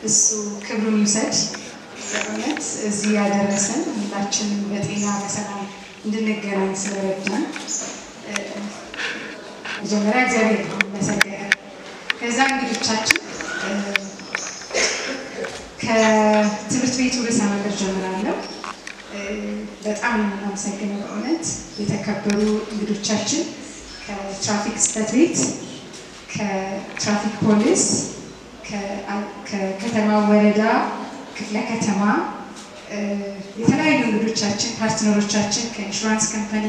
እሱ ክብሩን ይውሰድ በእውነት እዚህ ያደረሰን ሁላችንም በጤና በሰላም እንድንገናኝ ስለረዳን መጀመሪያ እግዚአብሔር ይመስገን። ከዛ እንግዶቻችን ከትምህርት ቤቱ ርዕሰ መምህር ጀምራለሁ። በጣም እናመሰግናለን በእውነት የተከበሩ እንግዶቻችን ከትራፊክ ጽሕፈት ቤት ከትራፊክ ፖሊስ ከከተማ ወረዳ ክፍለ ከተማ የተለያዩ እንግዶቻችን ፓርትነሮቻችን ከኢንሹራንስ ካምፓኒ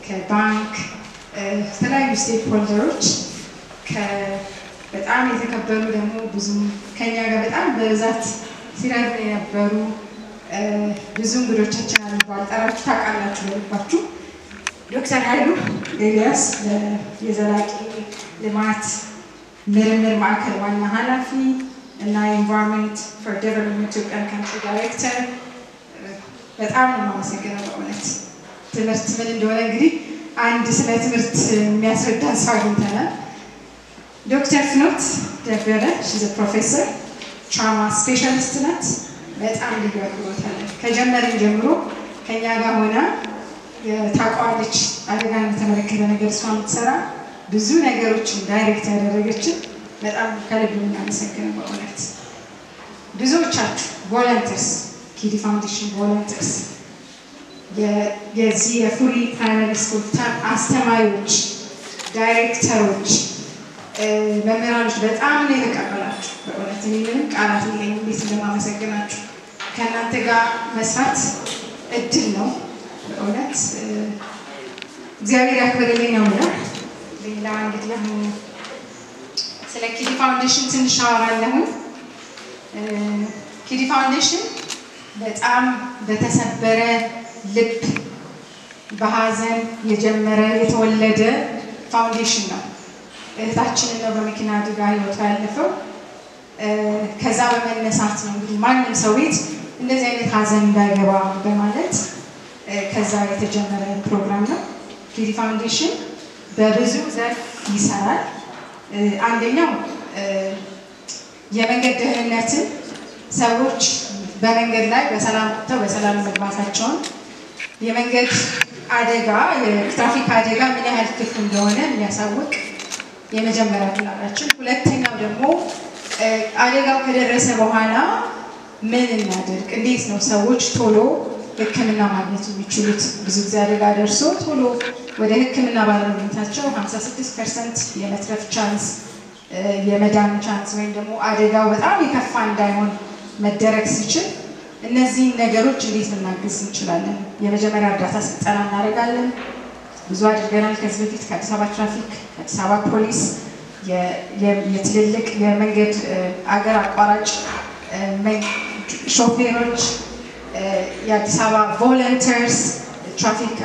ከባንክ የተለያዩ ስቴክ ሆልደሮች በጣም የተከበሩ ደግሞ ብዙ ከኛ ጋር በጣም በብዛት ሲራዱ የነበሩ ብዙ እንግዶቻችን አሉ። ባልጠራችሁ ታውቃላችሁ በልባችሁ ዶክተር ኃይሉ ኤልያስ የዘላቂ ልማት ምርምር ማዕከል ዋና ኃላፊ እና ኢንቫይሮንመንት ፎር ዴቨሎፕመንት ኢትዮጵያ ካንትሪ ዳይሬክተር በጣም ነው የማመሰግነው በእውነት። ትምህርት ምን እንደሆነ እንግዲህ አንድ ስለ ትምህርት የሚያስረዳን ሰው አግኝተናል። ዶክተር ፍኖት ደበረ she's a professor trauma specialist ናት። በጣም ልዩ አድርጎት አለን። ከጀመረን ጀምሮ ከኛ ጋር ሆና ታውቃለች። አደጋን በተመለከተ ነገር እሷ የምትሰራ ብዙ ነገሮችን ዳይሬክት ያደረገችን በጣም ከልብ እናመሰግናለን በእውነት። ብዙዎቻችሁ ቮለንተርስ ኪዲ ፋውንዴሽን ቮለንተርስ የዚህ የፉሪ ፕራይመሪ ስኩል አስተማሪዎች ዳይሬክተሮች መምህራኖች በጣም ነው የተቀበላችሁ በእውነት። እኔ ምንም ቃላት የለኝም እንዴት እንደማመሰግናችሁ። ከእናንተ ጋር መስራት እድል ነው በእውነት። እግዚአብሔር ያክብርልኝ ነው የምለው። ሌላ እንግዲህ አሁን ስለ ኪዲ ፋውንዴሽን ትንሽ አወራለሁ። ኪዲ ፋውንዴሽን በጣም በተሰበረ ልብ በሐዘን የጀመረ የተወለደ ፋውንዴሽን ነው። እህታችንን ነው በመኪና አደጋ ህይወቷ ያለፈው። ከዛ በመነሳት ነው እንግዲህ ማንም ሰው ቤት እንደዚህ አይነት ሐዘን እንዳይገባ በማለት ከዛ የተጀመረ ፕሮግራም ነው። ኪዲ ፋውንዴሽን በብዙ ዘርፍ ይሰራል። አንደኛው የመንገድ ደህንነትን ሰዎች በመንገድ ላይ በሰላም ወጥተው በሰላም መግባታቸውን የመንገድ አደጋ የትራፊክ አደጋ ምን ያህል ክፉ እንደሆነ የሚያሳውቅ የመጀመሪያ ፕላናችን። ሁለተኛው ደግሞ አደጋው ከደረሰ በኋላ ምን እናድርግ፣ እንዴት ነው ሰዎች ቶሎ ሕክምና ማግኘት የሚችሉት። ብዙ ጊዜ አደጋ ደርሶ ቶሎ ወደ ሕክምና ባለመግኘታቸው 56% የመትረፍ ቻንስ የመዳን ቻንስ ወይም ደግሞ አደጋው በጣም የከፋ እንዳይሆን መደረግ ሲችል እነዚህ ነገሮች እንዴት ልናግዝ እንችላለን። የመጀመሪያ እርዳታ ስልጠና እናደርጋለን። ብዙ አድርገናል ከዚህ በፊት ከአዲስ አበባ ትራፊክ ከአዲስ አበባ ፖሊስ የትልልቅ የመንገድ አገር አቋራጭ ሾፌሮች የአዲስ አበባ ቮለንተርስ ትራፊክ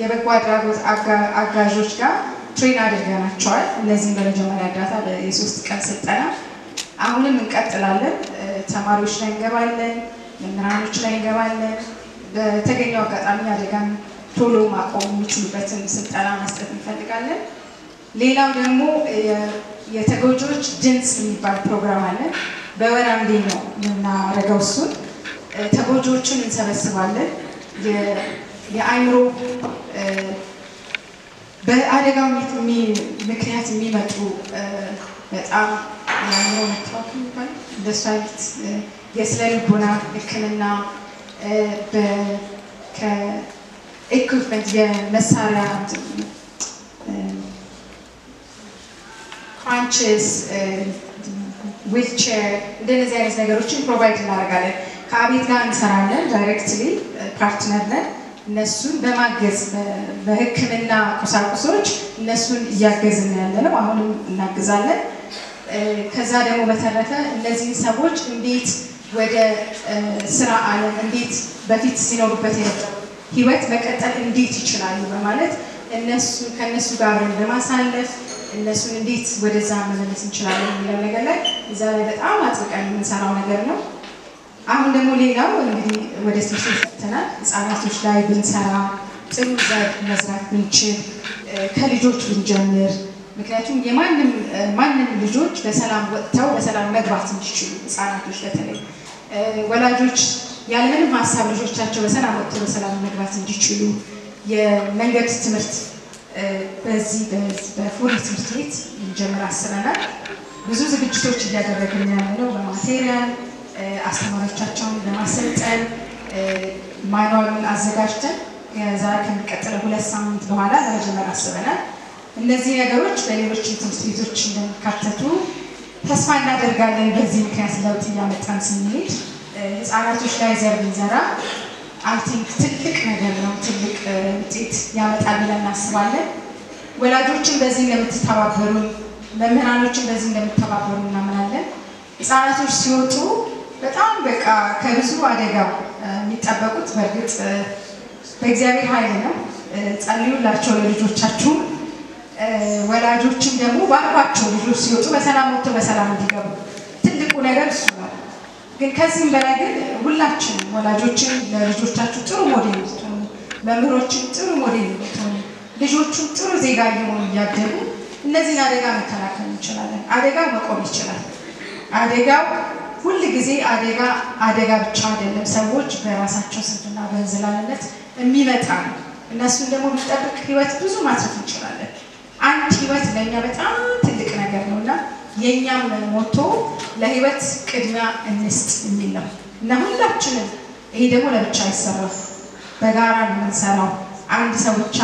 የበጎ አድራጎት አጋዦች ጋር ትሬን አድርገናቸዋል። እነዚህም በመጀመሪያ እርዳታ የ3 ቀን ስልጠና አሁንም እንቀጥላለን። ተማሪዎች ላይ እንገባለን፣ መምህራኖች ላይ እንገባለን። በተገኘው አጋጣሚ አደጋን ቶሎ ማቆም የሚችሉበትን ስልጠና መስጠት እንፈልጋለን። ሌላው ደግሞ የተጎጂዎች ድምፅ የሚባል ፕሮግራም አለ። በወር አንዴ ነው የምናደርገው። እሱን ተጎጂዎችን እንሰበስባለን። የአእምሮ በአደጋው ምክንያት የሚመጡ በጣም የአእምሮ መታወክ የሚባል እንደሱ አይነት የስነ ልቦና ሕክምና ከኢኩፕመንት የመሳሪያ ክራንችስ ዊልቸር እንደነዚህ አይነት ነገሮችን ፕሮቫይድ እናደርጋለን። ከአቤት ጋር እንሰራለን። ዳይሬክትሊ ፓርትነር ነን። እነሱን በማገዝ በሕክምና ቁሳቁሶች እነሱን እያገዝን ያለነው አሁንም እናግዛለን። ከዛ ደግሞ በተረፈ እነዚህ ሰዎች እንዴት ወደ ስራ ዓለም እንዴት በፊት ሲኖሩበት የነበረው ህይወት መቀጠል እንዴት ይችላሉ በማለት ከነሱ ጋር አብረን በማሳለፍ እነሱን እንዴት ወደዛ መመለስ እንችላለን የሚለው ነገር ላይ እዛ ላይ በጣም አጥብቀን የምንሰራው ነገር ነው። አሁን ደግሞ ሌላው እንግዲህ ወደ ስብሰባ ፈተናል። ህፃናቶች ላይ ብንሰራ ጥሩ ዘር መዝራት ብንችል ከልጆች ብንጀምር ምክንያቱም ማንም ልጆች በሰላም ወጥተው በሰላም መግባት እንዲችሉ ህፃናቶች በተለይ ወላጆች ያለምንም ሀሳብ ልጆቻቸው በሰላም ወጥተው በሰላም መግባት እንዲችሉ የመንገድ ትምህርት በዚህ በፉሪ ትምህርት ቤት እንጀምር አስበናል። ብዙ ዝግጅቶች እያደረግን ያለነው በማቴሪያል አስተማሪዎቻቸውን በማሰልጠን ማኑዋሉን አዘጋጅተን ከዛሬ ከሚቀጥለው 2 ሳምንት በኋላ ለመጀመር አስበናል። እነዚህ ነገሮች በሌሎች ትምህርት ቤቶች እንደሚካተቱ ተስፋ እናደርጋለን። በዚህ ምክንያት ለውጥ እያመጣን ስንሄድ ህፃናቶች ላይ ዘር ብንዘራ አይ ቲንክ ትልቅ ነገር ነው፣ ትልቅ ውጤት ያመጣል ብለን እናስባለን። ወላጆችን በዚህ እንደምትተባበሩ፣ መምህራኖችን በዚህ እንደምትተባበሩ እናምናለን። ህፃናቶች ሲወጡ በጣም በቃ ከብዙ አደጋ የሚጠበቁት በእርግጥ በእግዚአብሔር ኃይል ነው። ጸልዩላቸው ለልጆቻችሁ። ወላጆችን ደግሞ ባርኳቸው፣ ልጆች ሲወጡ በሰላም ወጥተው በሰላም እንዲገቡ። ትልቁ ነገር እሱ ነው። ግን ከዚህም በላይ ግን ሁላችንም ወላጆችን ለልጆቻችሁ ጥሩ ሞዴል እንድትሆኑ፣ መምህሮችን ጥሩ ሞዴል እንድትሆኑ፣ ልጆቹን ጥሩ ዜጋ እየሆኑ እያደጉ እነዚህን አደጋ መከላከል እንችላለን። አደጋው መቆም ይችላል። አደጋው ሁል ጊዜ አደጋ ብቻ አይደለም። ሰዎች በራሳቸው ስንፍና በእንዝላልነት የሚመጣ ነው። እነሱን ደግሞ ቢጠብቅ ህይወት ብዙ ማትረፍ እንችላለን። አንድ ህይወት ለእኛ በጣም ትልቅ ነገር ነውና የኛም ሞቶ ለህይወት ቅድሚያ እንስጥ የሚል ነው እና ሁላችንም ይሄ ደግሞ ለብቻ አይሰራም፣ በጋራ ነው የምንሰራው። አንድ ሰው ብቻ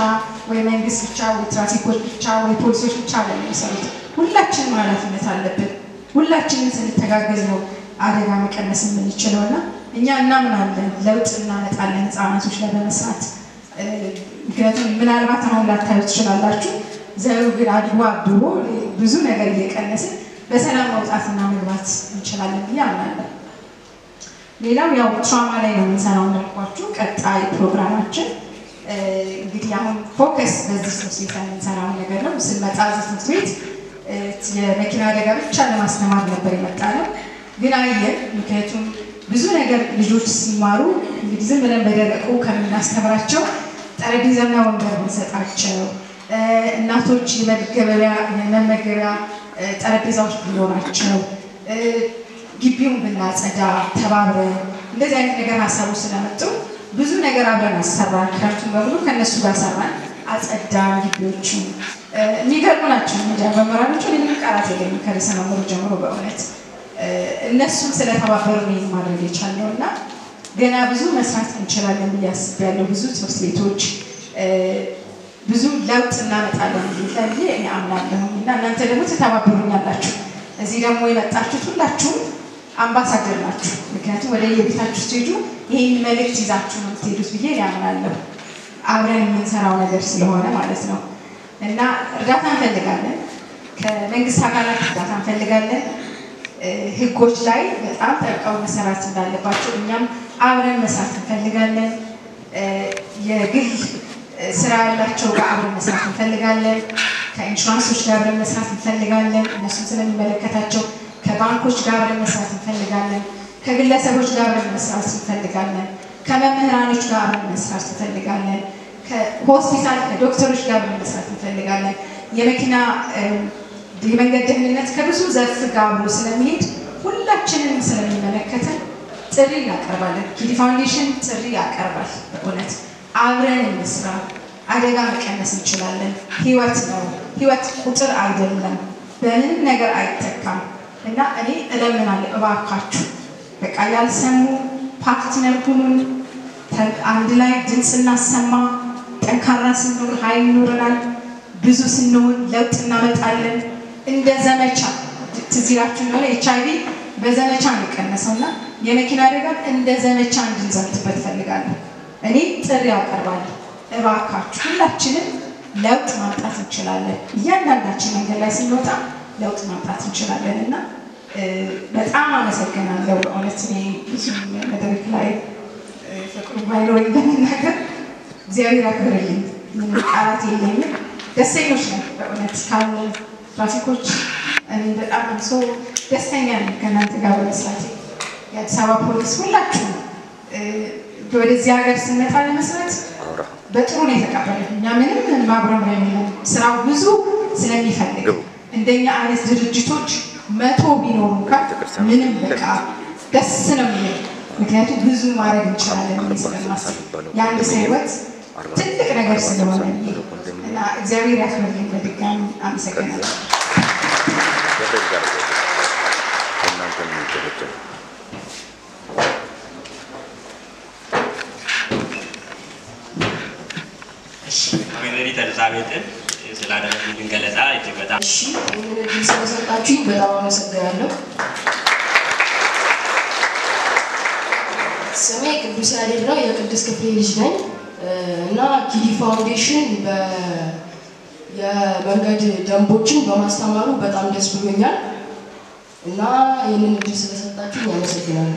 ወይ መንግስት ብቻ ወይ ትራፊኮች ብቻ ወይ ፖሊሶች ብቻ አይደለም የሚሰሩት። ሁላችንም ኃላፊነት አለብን። ሁላችንም ስንተጋገዝ ነው አደጋ መቀነስ የምንችለውና እኛ እናምናለን ለውጥ እናመጣለን ህፃናቶች ላይ በመስራት። ምክንያቱም ምናልባት አሁን ላታዩ ትችላላችሁ፣ ዘሩ ግን አድጎ አብቦ ብዙ ነገር እየቀነሰ በሰላም መውጣትና መግባት እንችላለን ብዬ አምናለሁ። ሌላው ያው ትራማ ላይ ነው የምንሰራው እንዳልኳችሁ። ቀጣይ ፕሮግራማችን እንግዲህ አሁን ፎከስ በዚህ ትምህርት ቤት ላይ የምንሰራው ነገር ነው። ስንመጣ እዚህ ትምህርት ቤት የመኪና አደጋ ብቻ ለማስተማር ነበር የመጣነው፣ ግን አየን ምክንያቱም ብዙ ነገር ልጆች ሲማሩ እንግዲህ ዝም ብለን በደረቁ ከምናስተምራቸው ጠረጴዛና ወንበር ብንሰጣቸው፣ እናቶች የመመገቢያ ጠረጴዛዎች ቢኖራቸው፣ ግቢውን ብናጸዳ ተባብረን እንደዚህ አይነት ነገር ሀሳቡ ስለመጡ ብዙ ነገር አብረን አሰራን። ክረምቱን በሙሉ ከነሱ ጋር ሰራን፣ አጸዳን ግቢዎቹን። የሚገርሙ ናቸው መምህራኖቹ። ምንም ቃላት የለኝም ከርዕሰ መምህሩ ጀምሮ በእውነት እነሱም ስለተባበሩ ነው ማድረግ የቻልነው እና ገና ብዙ መስራት እንችላለን ብዬ አስቤያለሁ። ብዙ ትምህርት ቤቶች ብዙ ለውጥ እናመጣለን ብዬ እኔ አምናለሁ እና እናንተ ደግሞ ትተባበሩኛላችሁ። እዚህ ደግሞ የመጣችሁት ሁላችሁም አምባሳደር ናችሁ። ምክንያቱም ወደ የቤታችሁ ስትሄዱ ይሄን መልእክት ይዛችሁ ነው የምትሄዱት ብዬ ያምናለሁ። አብረን የምንሰራው ነገር ስለሆነ ማለት ነው እና እርዳታ እንፈልጋለን፣ ከመንግስት አካላት እርዳታ እንፈልጋለን። ህጎች ላይ በጣም ጠብቀው መሰራት እንዳለባቸው እኛም አብረን መስራት እንፈልጋለን። የግል ስራ ያላቸው ጋር አብረን መስራት እንፈልጋለን። ከኢንሹራንሶች ጋር አብረን መስራት እንፈልጋለን፣ እነሱን ስለሚመለከታቸው። ከባንኮች ጋር አብረን መስራት እንፈልጋለን። ከግለሰቦች ጋር አብረን መስራት እንፈልጋለን። ከመምህራኖች ጋር አብረን መስራት እንፈልጋለን። ከሆስፒታል ከዶክተሮች ጋር አብረን መስራት እንፈልጋለን። የመንገድ ደህንነት ከብዙ ዘርፍ ጋር አብሮ ስለሚሄድ ሁላችንም ስለሚመለከተን ጥሪ እናቀርባለን። ኪዲ ፋውንዴሽን ጥሪ ያቀርባል። በእውነት አብረን እንስራ። አደጋ መቀነስ እንችላለን። ህይወት ነው፣ ህይወት ቁጥር አይደለም፣ በምንም ነገር አይተካም እና እኔ እለምናለሁ እባካችሁ በቃ ያልሰሙ ፓርትነር ሁኑን። አንድ ላይ ድምፅ እናሰማ። ጠንካራ ስንሆን ኃይል ይኖረናል። ብዙ ስንሆን ለውጥ እናመጣለን። እንደ ዘመቻ ትዝ ይላችሁ እንደሆነ HIV በዘመቻ ነው የቀነሰውና የመኪና አደጋ እንደ ዘመቻ እንድንዘምትበት እፈልጋለሁ። እኔ ጥሪ አቀርባለሁ እባካችሁ ሁላችንም ለውጥ ማምጣት እንችላለን። እያንዳንዳችን መንገድ ላይ ስንወጣ ለውጥ ማምጣት እንችላለን እና በጣም አመሰግናለሁ። በእውነት እኔ ብዙ መድረክ ላይ ፍቅሩ ባይኖረኝ ለመናገር እግዚአብሔር ያክብርልኝ። ምንም ቃላት የለኝም። ደስተኞች ነን በእውነት ካሉ ትራፊኮች እኔ በጣም ደስተኛ ነኝ ከእናንተ ጋር በመስራቴ። የአዲስ አበባ ፖሊስ ሁላችሁም ወደዚህ ሀገር ስንመጣ ለመስራት በጥሩ ነው የተቀበለን። እኛ ምንም ማብረም የለም። ስራው ብዙ ስለሚፈልግ እንደኛ አይነት ድርጅቶች 100 ቢኖሩ እንኳን ምንም በቃ ደስ ነው የሚል ምክንያቱም ብዙ ማድረግ እንችላለን ስለማስብ ያን ሰይወት ትልቅ ነገር ስለሆነ እና እግዚአብሔር ያክብርልኝ በድጋሚ አመሰግናለሁ አሜሪካ ተዛቤትን ስላደረግን ገለጻ እጅግ በጣም እሺ እንግዲህ ስለሰጣችሁ በጣም አመሰግናለሁ ስሜ ቅዱስ ያሬድ ነው የቅዱስ ክፍሌ ልጅ ነኝ እና ኪዲ ፋውንዴሽን የመንገድ ደንቦችን በማስተማሩ በጣም ደስ ብሎኛል እና ይህንን እድል ስለሰጣችሁ አመሰግናለሁ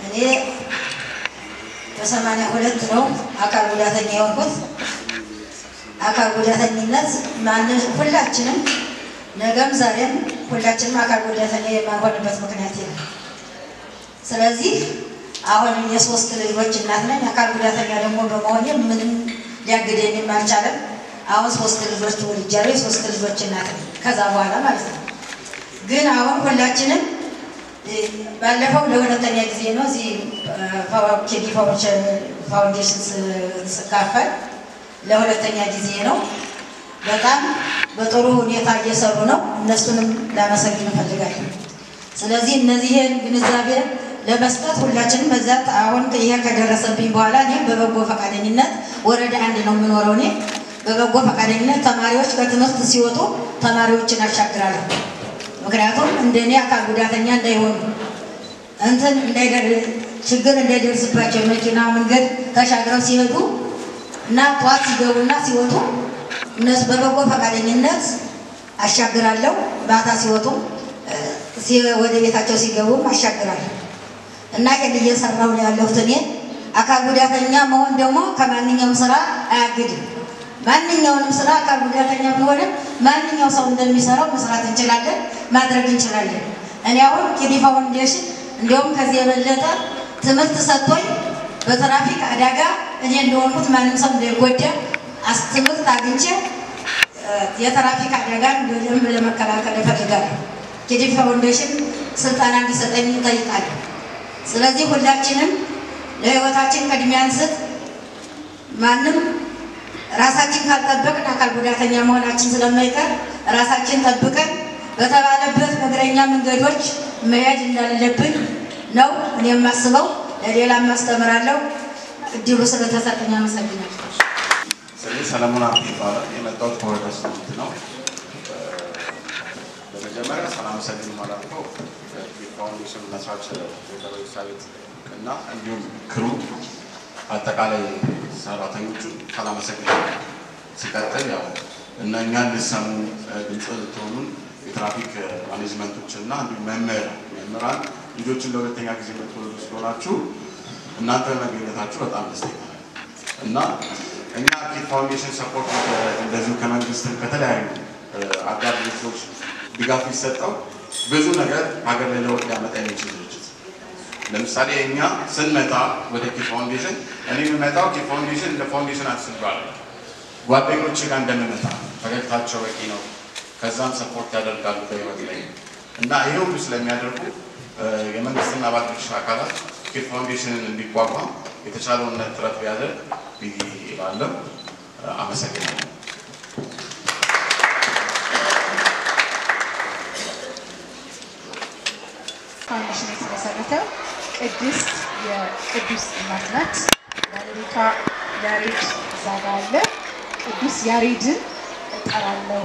እኔ በ82 ነው አካል ጉዳተኛ የሆንኩት አካል ጉዳተኝነት ማለት ሁላችንም ነገም ዛሬም ሁላችንም አካል ጉዳተኛ የማንሆንበት ምክንያት የለም ስለዚህ አሁን የሶስት ልጆች እናት ነኝ አካል ጉዳተኛ ደግሞ በመሆኔ ምንም ሊያግደኝ አልቻለም አሁን ሶስት ልጆች ወልጃለሁ ሶስት ልጆች እናት ነኝ ከዛ በኋላ ማለት ነው ግን አሁን ሁላችንም ባለፈው ለሁለተኛ ጊዜ ነው እዚህ ኪዲ ፋውንዴሽን ስካፈል ለሁለተኛ ጊዜ ነው በጣም በጥሩ ሁኔታ እየሰሩ ነው እነሱንም ላመሰግን እፈልጋለሁ ስለዚህ እነዚህን ግንዛቤ ለመስጠት ሁላችንም በዛት አሁን ይሄ ከደረሰብኝ በኋላ እኔ በበጎ ፈቃደኝነት ወረዳ 1 ነው የምኖረው እኔ በበጎ ፈቃደኝነት ተማሪዎች ከትምህርት ሲወጡ ተማሪዎችን አሻግራለሁ ምክንያቱም እንደኔ አካል ጉዳተኛ እንዳይሆኑ እንትን እንዳይደርስ ችግር እንዳይደርስባቸው መኪና መንገድ ተሻግረው ሲሄዱ እና ጧት ሲገቡና ሲወጡ እነሱ በበጎ ፈቃደኝነት አሻግራለሁ ባታ ሲወጡ ወደ ቤታቸው ሲገቡ አሻግራለሁ እና ይሄን እየሰራሁ ነው ያለሁት እኔ አካል ጉዳተኛ መሆን ደግሞ ከማንኛውም ስራ አያግድም ማንኛውንም ስራ አካል ጉዳተኛ ቢሆን ማንኛው ሰው እንደሚሰራው መስራት እንችላለን ማድረግ እንችላለን እኔ አሁን ኪዲ ፋውንዴሽን እንደውም ከዚህ የበለጠ ትምህርት ሰጥቶኝ በትራፊክ አደጋ እኔ እንደሆንኩት ማንም ሰው እንዳይጎዳ ትምህርት አግኝቼ የትራፊክ አደጋን በደንብ ለመከላከል እፈልጋለሁ ኪዲ ፋውንዴሽን ስልጠና እንዲሰጠኝ እጠይቃለሁ ስለዚህ ሁላችንም ለህይወታችን ቅድሚያ እንስጥ ማንም ራሳችን ካልጠበቅን አካል ጉዳተኛ መሆናችን ስለማይቀር ራሳችን ጠብቀን በተባለበት እግረኛ መንገዶች መሄድ እንዳለብን ነው እኔ የማስበው ለሌላም ማስተምራለሁ እድሉ ስለተሰጠኝ አመሰግናለሁ ስለዚህ ሰለሞን አብዲ ይባላል የመጣሁት ከወረዳ 8 ነው በመጀመሪያ ሰላም ሰላም ማለት ነው ፋውንዴሽን መስራች ዶክተር ኢሳቤት እና እንዲሁም ክሩ አጠቃላይ ሰራተኞቹ ሰላም ሰላም ሲቀጥል ያው እኛን ልሰሙ ድምጽ ልትሆኑን የትራፊክ ማኔጅመንቶች እና እንዲሁም መምህራን ልጆችን ለሁለተኛ ጊዜ መጥተው ስለሆናችሁ እናንተ መገኘታችሁ በጣም ደስተኛ እና እኛ ኪዲ ፋውንዴሽን ሰፖርት እንደዚሁ ከመንግስትም ከተለያዩ አጋር ድርጅቶች ድጋፍ ይሰጣው ብዙ ነገር ሀገር ላይ ለውጥ ሊያመጣ የሚችል ድርጅት ለምሳሌ እኛ ስንመጣ ወደ ኪዲ ፋውንዴሽን እኔ የምመጣው ኪዲ ፋውንዴሽን እንደ ፋውንዴሽን አስባለ ጓደኞቼ ጋር እንደምመጣ ፈገግታቸው በቂ ነው ከዛም ሰፖርት ያደርጋሉ በህይወት ላይ እና ይሄ ሁሉ ስለሚያደርጉ የመንግስትና ባለድርሻ አካላት ኪዲ ፋውንዴሽንን እንዲቋቋም የተቻለውን ጥረት ቢያደርግ ይላል አመሰግናለሁ ፋውንዴሽን የተመሰረተው ቅዱስ እናት ናት ባለቤቷ ያሬድ ዛጋ አለ ቅዱስ ያሬድን እጠራለሁ